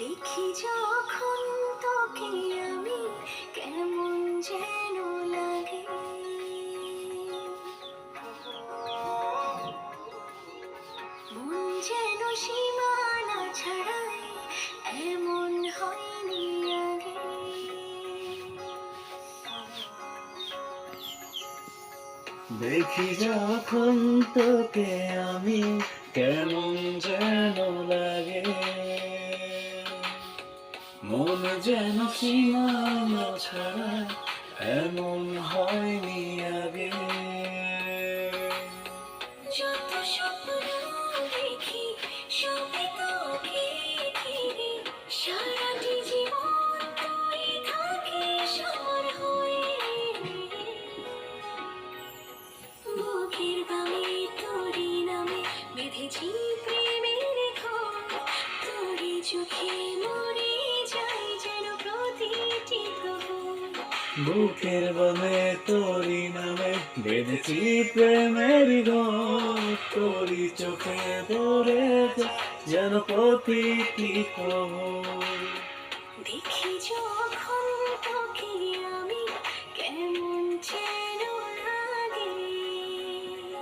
দেখি যখন তোকে আমি কেমন যেন লাগে, মন যেন সীমানা ছাড়াই এমন হয়নি আগে। দেখি যখন তোকে আমি কেমন যেন লাগে, মন যেন সীমানা ছাড়া এমন হয়নি আগে। যত স্বপ্ন দেখি সবই তোকে ঘিরে, সারাটি জীবন তুই থাকিস আমার হয়ে। বুকের বামে তোরই নামে বেঁধেছি প্রেমের ঘর, তোরই চোখে মরে যাই যেন প্রতিটি প্রহর। বুকের বামে তোরি নামে বেঁধেছি প্রেমের ঘর, তোরি চোখে ধরে যেন প্রতিটি প্রহর। দেখি যখন